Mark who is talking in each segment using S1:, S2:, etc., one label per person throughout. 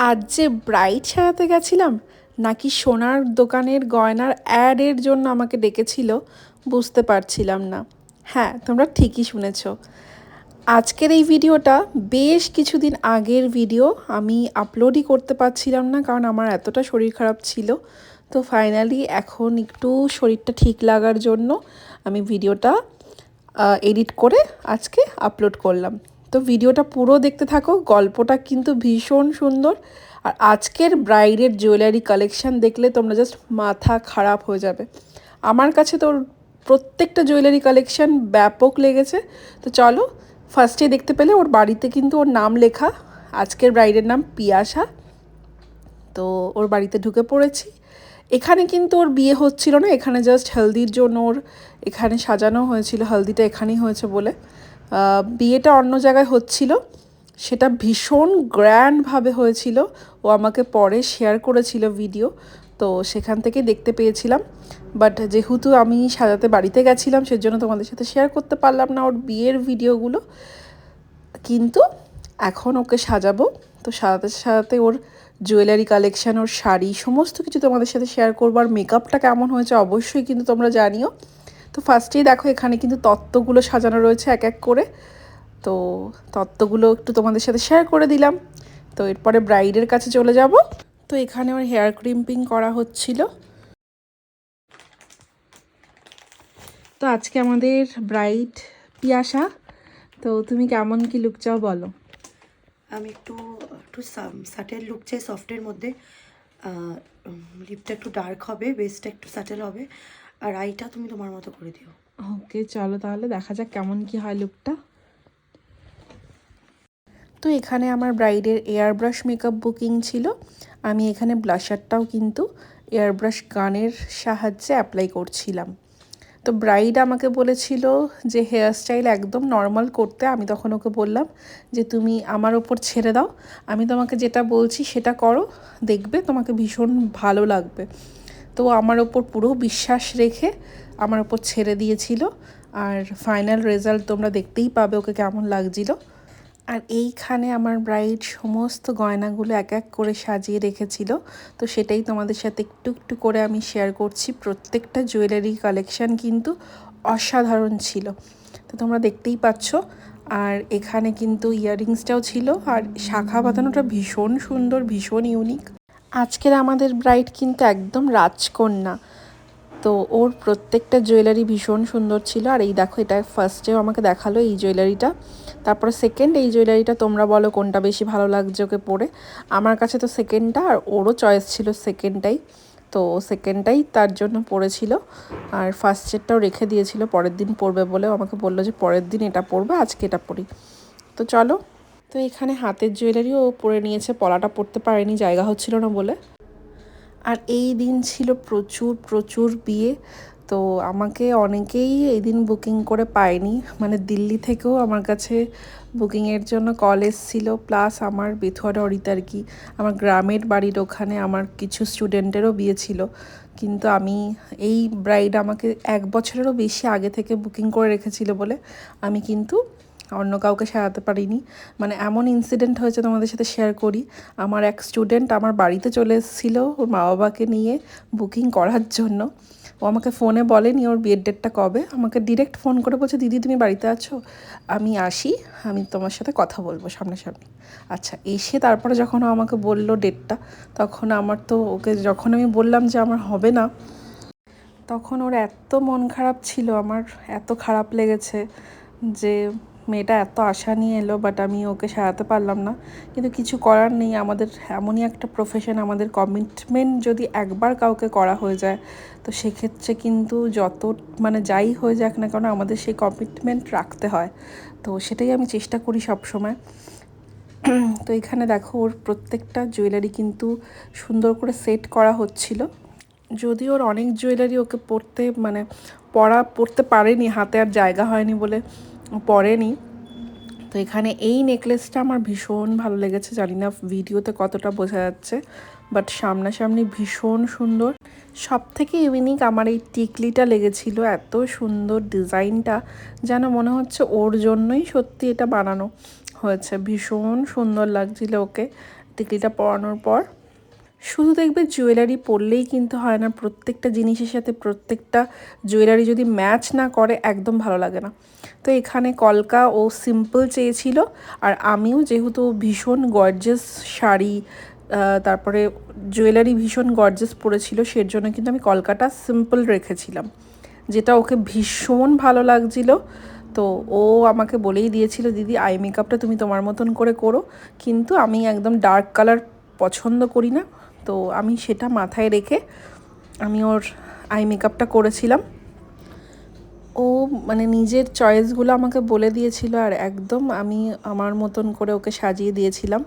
S1: আজ যে ব্রাইড সাজাতে গেছিলাম নাকি সোনার দোকানের গয়নার অ্যাডের জন্য আমাকে ডেকেছিল বুঝতে পারছিলাম না। হ্যাঁ, তোমরা ঠিকই শুনেছ। আজকের এই ভিডিওটা বেশ কিছুদিন আগের ভিডিও, আমি আপলোডই করতে পারছিলাম না কারণ আমার এতটা শরীর খারাপ ছিল। তো ফাইনালি এখন একটু শরীরটা ঠিক লাগার জন্য আমি ভিডিওটা এডিট করে আজকে আপলোড করলাম। তো ভিডিওটা পুরো দেখতে থাকো, গল্পটা কিন্তু ভীষণ সুন্দর। আর আজকের ব্রাইডের জুয়েলারি কালেকশান দেখলে তোমরা জাস্ট মাথা খারাপ হয়ে যাবে। আমার কাছে তো প্রত্যেকটা জুয়েলারি কালেকশান ব্যাপক লেগেছে। তো চলো, ফার্স্টে দেখতে পেলে ওর বাড়িতে কিন্তু ওর নাম লেখা, আজকের ব্রাইডের নাম পিয়াসা। তো ওর বাড়িতে ঢুকে পড়েছি। এখানে কিন্তু ওর বিয়ে হচ্ছিল না, এখানে জাস্ট হলদির জন্য ওর এখানে সাজানো হয়েছিল, হলদিটা এখানেই হয়েছে বলে। বিয়েটা অন্য জায়গায় হচ্ছিল, সেটা ভীষণ গ্র্যান্ডভাবে হয়েছিল। ও আমাকে পরে শেয়ার করেছিল ভিডিও, তো সেখান থেকে দেখতে পেয়েছিলাম। বাট যেহেতু আমি সাজাতে বাড়িতে গেছিলাম সেজন্য তোমাদের সাথে শেয়ার করতে পারলাম না ওর বিয়ের ভিডিওগুলো। কিন্তু এখন ওকে সাজাবো, তো সাজাতে সাজাতে ওর জুয়েলারি কালেকশান, ওর শাড়ি, সমস্ত কিছু তোমাদের সাথে শেয়ার করবো। আর মেকআপটা কেমন হয়েছে অবশ্যই কিন্তু তোমরা জানিও। তো ফার্স্টেই দেখো এখানে কিন্তু তত্ত্বগুলো সাজানো রয়েছে এক এক করে। তো তত্ত্বগুলো একটু তোমাদের সাথে শেয়ার করে দিলাম। তো এরপরে ব্রাইডের কাছে চলে যাব। তো এখানে ওর হেয়ার ক্রিম্পিং করা হচ্ছিল। তো আজকে আমাদের ব্রাইড পিয়াসা। তো তুমি কেমন কি লুক চাও বলো?
S2: আমি একটু একটু সাটেল লুক চাই, সফটের মধ্যে। লিপটা একটু ডার্ক হবে, বেসটা একটু স্যাটেল হবে, আর আইটা তুমি তোমার মতো করে দিও।
S1: ওকে, চলো তাহলে দেখা যাক কেমন কি হয় লুকটা। তো এখানে আমার ব্রাইডের এয়ার ব্রাশ মেকআপ বুকিং ছিল। আমি এখানে ব্লাশারটাও কিন্তু এয়ার ব্রাশ গানের সাহায্যে অ্যাপ্লাই করছিলাম। তো ব্রাইড আমাকে বলেছিল যে হেয়ার স্টাইল একদম নর্মাল করতে। আমি তখন ওকে বললাম যে তুমি আমার ওপর ছেড়ে দাও, আমি তোমাকে যেটা বলছি সেটা করো, দেখবে তোমাকে ভীষণ ভালো লাগবে। তো আমার ওপর পুরো বিশ্বাস রেখে আমার ওপর ছেড়ে দিয়েছিল। আর ফাইনাল রেজাল্ট তোমরা দেখতেই পাবে ওকে কেমন লাগছিল। আর এইখানে আমার ব্রাইড সমস্ত গয়নাগুলো এক এক করে সাজিয়ে রেখেছিল। তো সেটাই তোমাদের সাথে একটু একটু করে আমি শেয়ার করছি। প্রত্যেকটা জুয়েলারি কালেকশান কিন্তু অসাধারণ ছিল, তো তোমরা দেখতেই পাচ্ছ। আর এখানে কিন্তু ইয়াররিংসটাও ছিল, আর শাখা বাঁধানোটা ভীষণ সুন্দর, ভীষণ ইউনিক। আজকের আমাদের ব্রাইড কিন্তু একদম রাজকন্যা। তো ওর প্রত্যেকটা জুয়েলারি ভীষণ সুন্দর ছিল। আর এই দেখো, এটা ফার্স্টেও আমাকে দেখালো এই জুয়েলারিটা, তারপরে সেকেন্ড এই জুয়েলারিটা। তোমরা বলো কোনটা বেশি ভালো লাগছে ওকে পরে। আমার কাছে তো সেকেন্ডটা, আর ওরও চয়েস ছিল সেকেন্ডটাই, তো সেকেন্ডটাই তার জন্য পরেছিল। আর ফার্স্টেরটাও রেখে দিয়েছিল পরের দিন পরবে বলে, আমাকে বললো যে পরের দিন এটা পরবে, আজকে এটা পরি। তো চলো। তো এখানে হাতের জুয়েলারিও ও পরে নিয়েছে, পলাটা পরতে পারেনি, জায়গা হচ্ছিল না বলে। আর এই দিন ছিল প্রচুর প্রচুর বিয়ে। তো আমাকে অনেকেই এই দিন বুকিং করে পায়নি, মানে দিল্লি থেকেও আমার কাছে বুকিংয়ের জন্য কল এসেছিল। প্লাস আমার বেথুয়ারা অরিতার কি আমার গ্রামের বাড়ির ওখানে আমার কিছু স্টুডেন্টেরও বিয়ে ছিল। কিন্তু আমি এই ব্রাইড আমাকে 1 বছরেরও বেশি আগে থেকে বুকিং করে রেখেছিল বলে আমি কিন্তু অন্য কাউকে সারাতে পারিনি। মানে এমন ইনসিডেন্ট হয়েছে, তোমাদের সাথে শেয়ার করি। আমার এক স্টুডেন্ট আমার বাড়িতে চলে এসেছিল ওর মা বাবাকে নিয়ে বুকিং করার জন্য। ও আমাকে ফোনে বলেনি ওর বিয়ের ডেটটা কবে, আমাকে ডিরেক্ট ফোন করে বলছে দিদি তুমি বাড়িতে আছো, আমি আসি, আমি তোমার সাথে কথা বলবো সামনাসামনি। আচ্ছা, এসে তারপরে যখন ও আমাকে বললো ডেটটা, তখন আমার তো ওকে যখন আমি বললাম যে আমার হবে না, তখন ওর এত মন খারাপ ছিল, আমার এত খারাপ লেগেছে যে মেয়েটা এত আশা নিয়ে এলো, বাট আমি ওকে সারাতে পারলাম না। কিন্তু কিছু করার নেই, আমাদের এমনই একটা প্রফেশন, আমাদের কমিটমেন্ট যদি একবার কাউকে করা হয়ে যায়, তো সেক্ষেত্রে কিন্তু যত মানে যাই হয়ে যাক না কেন আমাদের সেই কমিটমেন্ট রাখতে হয়। তো সেটাই আমি চেষ্টা করি সব সময়। তো এখানে দেখো ওর প্রত্যেকটা জুয়েলারি কিন্তু সুন্দর করে সেট করা হচ্ছিল। যদিও ওর অনেক জুয়েলারি ওকে পরতে পারেনি, হাতে আর জায়গা হয়নি বলে পরেনি। তো এখানে এই নেকলেসটা আমার ভীষণ ভালো লেগেছে, জানি না ভিডিওতে কতটা বোঝা যাচ্ছে, বাট সামনাসামনি ভীষণ সুন্দর। সব থেকে ইউনিক আমার এই টিকলিটা লেগেছিল, এত সুন্দর ডিজাইনটা, যেন মনে হচ্ছে ওর জন্যই সত্যি এটা বানানো হয়েছে। ভীষণ সুন্দর লাগছিল ওকে, টিকলিটা পরানোর পর শুধু দেখবে জুয়েলারি পরলেই কিন্তু হয় না, প্রত্যেকটা জিনিসের সাথে প্রত্যেকটা জুয়েলারি যদি ম্যাচ না করে একদম ভালো লাগে না। তো এখানে কলকা ও সিম্পল চেয়েছিল, আর আমিও যেহেতু ভীষণ গর্জাস শাড়ি তারপরে জুয়েলারি ভীষণ গর্জাস পরেছিল, সের জন্য কিন্তু আমি কলকাটা সিম্পল রেখেছিলাম, যেটা ওকে ভীষণ ভালো লাগছিল। তো ও আমাকে বলেই দিয়েছিল, দিদি আই মেকআপটা তুমি তোমার মতন করে করো, কিন্তু আমি একদম ডার্ক কালার পছন্দ করি না। তো আমি সেটা মাথায় রেখে আমি ওর আই মেকআপটা করেছিলাম। ও মানে নিজের চয়েসগুলো আমাকে বলে দিয়েছিল, আর একদম আমি আমার মতন করে ওকে সাজিয়ে দিয়েছিলাম।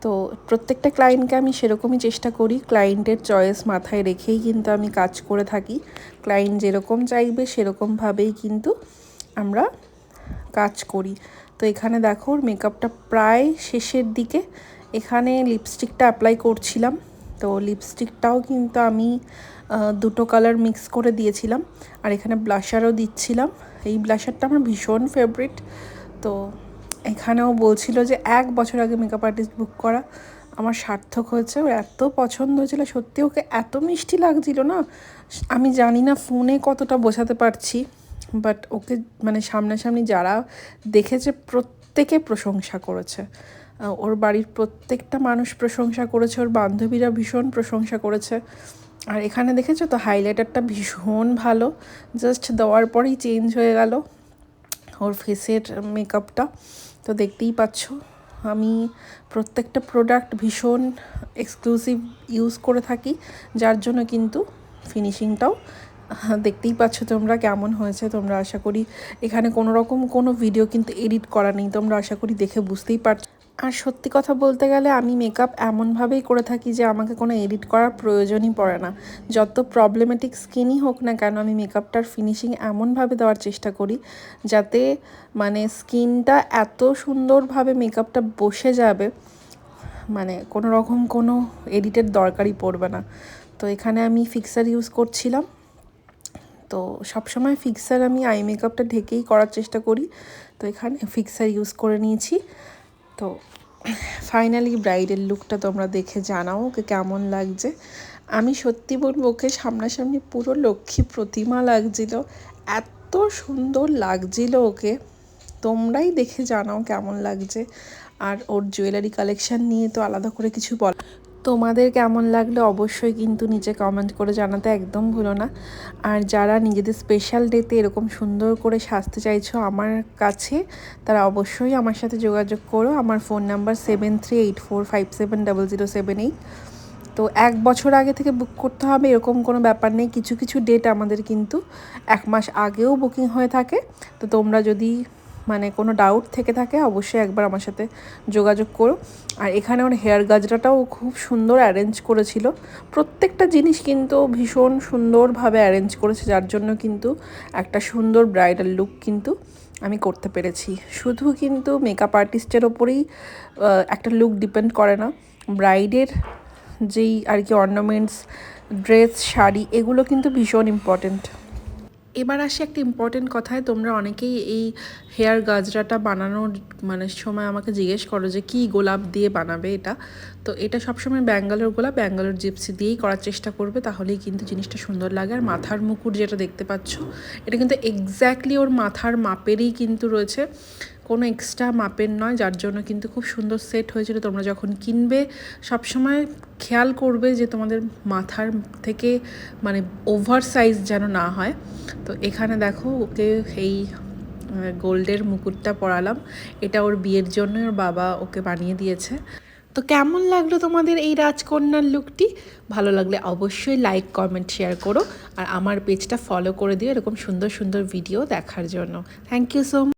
S1: তো প্রত্যেকটা ক্লায়েন্টকে আমি সেরকমই চেষ্টা করি, ক্লায়েন্টের চয়েস মাথায় রেখেই কিন্তু আমি কাজ করে থাকি। ক্লায়েন্ট যেরকম চাইবে সেরকমভাবেই কিন্তু আমরা কাজ করি। তো এখানে দেখো ওর মেকআপটা প্রায় শেষের দিকে, এখানে লিপস্টিকটা অ্যাপ্লাই করছিলাম। তো লিপস্টিকটাও কিন্তু আমি দুটো কালার মিক্স করে দিয়েছিলাম, আর এখানে ব্লাশারও দিচ্ছিলাম। এই ব্লাশারটা আমার ভীষণ ফেভারিট। তো এখানেও বলছিল যে 1 বছর আগে মেকআপ আর্টিস্ট বুক করা আমার সার্থক হয়েছে। ওর এত পছন্দ হয়েছিল, সত্যি ওকে এত মিষ্টি লাগছিল না, আমি জানি না ফোনে কতটা বোঝাতে পারছি, বাট ওকে মানে সামনাসামনি যারা দেখেছে প্রত্যেকে প্রশংসা করেছে। ওর বাড়ির প্রত্যেকটা মানুষ প্রশংসা করেছে, ওর বান্ধবীরা ভীষণ প্রশংসা করেছে। আর এখানে দেখেছো তো হাইলাইটারটা ভীষণ ভালো, জাস্ট দেওয়ার পরেই চেঞ্জ হয়ে গেল ওর ফেসের মেকআপটা। তো দেখতেই পাচ্ছ আমি প্রত্যেকটা প্রোডাক্ট ভীষণ এক্সক্লুসিভ ইউজ করে থাকি, যার জন্য কিন্তু ফিনিশিংটাও দেখতেই পাচ্ছ তোমরা কেমন হয়েছে। তোমরা আশা করি এখানে কোনো রকম কোনো ভিডিও কিন্তু এডিট করা নেই, তোমরা আশা করি দেখে বুঝতেই পারছো। আর সত্যি কথা বলতে গেলে আমি মেকআপ এমনভাবেই করে থাকি যে আমাকে কোনো এডিট করার প্রয়োজনই পড়ে না। যত প্রবলেমেটিক স্কিনই হোক না কেন, আমি মেকআপটার ফিনিশিং এমনভাবে দেওয়ার চেষ্টা করি যাতে মানে স্কিনটা এত সুন্দরভাবে মেকআপটা বসে যাবে, মানে কোনো রকম কোনো এডিটের দরকারই পড়বে না। তো এখানে আমি ফিক্সার ইউজ করছিলাম। তো সবসময় ফিক্সার আমি আই মেকআপটা ঢেকেই করার চেষ্টা করি। তো এখানে ফিক্সার ইউজ করে নিয়েছি। তো ফাইনালি ব্রাইডের লুকটা তোমরা দেখে জানাও ওকে কেমন লাগছে। আমি সত্যি বলবো ওকে সামনাসামনি পুরো লক্ষ্মী প্রতিমা লাগছিল, এত সুন্দর লাগছিল ওকে। তোমরাই দেখে জানাও কেমন লাগছে। আর ওর জুয়েলারি কালেকশান নিয়ে তো আলাদা করে কিছু বল, তোমাদের কেমন লাগলো অবশ্যই কিন্তু নিচে কমেন্ট করে জানাতে একদম ভুলো না। আর যারা নিজেদের স্পেশাল ডেতে এরকম সুন্দর করে সাজতে চাইছো আমার কাছে, তারা অবশ্যই আমার সাথে যোগাযোগ করো। আমার ফোন নাম্বার 7384570078। তো 1 বছর আগে থেকে বুক করতে হবে এরকম কোনো ব্যাপার নেই, কিছু কিছু ডেট আমাদের কিন্তু 1 মাস আগেও বুকিং হয়ে থাকে। তো তোমরা যদি মানে কোনো ডাউট থেকে থাকে অবশ্যই একবার আমার সাথে যোগাযোগ করো। আর এখানে ওর হেয়ার গাজরাটাও খুব সুন্দর অ্যারেঞ্জ করেছিল, প্রত্যেকটা জিনিস কিন্তু ভীষণ সুন্দরভাবে অ্যারেঞ্জ করেছে, যার জন্য কিন্তু একটা সুন্দর ব্রাইডাল লুক কিন্তু আমি করতে পেরেছি। শুধু কিন্তু মেকআপ আর্টিস্টের ওপরেই একটা লুক ডিপেন্ড করে না, ব্রাইডের যেই আর কি অর্নামেন্টস, ড্রেস, শাড়ি এগুলো কিন্তু ভীষণ ইম্পর্টেন্ট। এবার আসি একটা ইম্পর্টেন্ট কথায়, তোমরা অনেকেই এই হেয়ার গাজরাটা বানানোর মানে সময় আমাকে জিজ্ঞেস করো যে কী গোলাপ দিয়ে বানাবে এটা। তো এটা সবসময় ব্যাঙ্গালোর গোলাপ, ব্যাঙ্গালোর জিপসি দিয়েই করার চেষ্টা করবে, তাহলেই কিন্তু জিনিসটা সুন্দর লাগে। আর মাথার মুকুট যেটা দেখতে পাচ্ছ, এটা কিন্তু এক্স্যাক্টলি ওর মাথার মাপেরই কিন্তু রয়েছে, কোনো এক্সট্রা মাপের নয়, যার জন্য কিন্তু খুব সুন্দর সেট হয়েছিল। তোমরা যখন কিনবে সবসময় খেয়াল করবে যে তোমাদের মাথার থেকে মানে ওভার সাইজ যেন না হয়। তো এখানে দেখো ওকে এই গোল্ডের মুকুটটা পরালাম, এটা ওর বিয়ের জন্য ওর বাবা ওকে বানিয়ে দিয়েছে। তো কেমন লাগলো তোমাদের এই রাজকন্যার লুকটি? ভালো লাগলে অবশ্যই লাইক, কমেন্ট, শেয়ার করো। আর আমার পেজটা ফলো করে দিও এরকম সুন্দর সুন্দর ভিডিও দেখার জন্য। Thank you so much.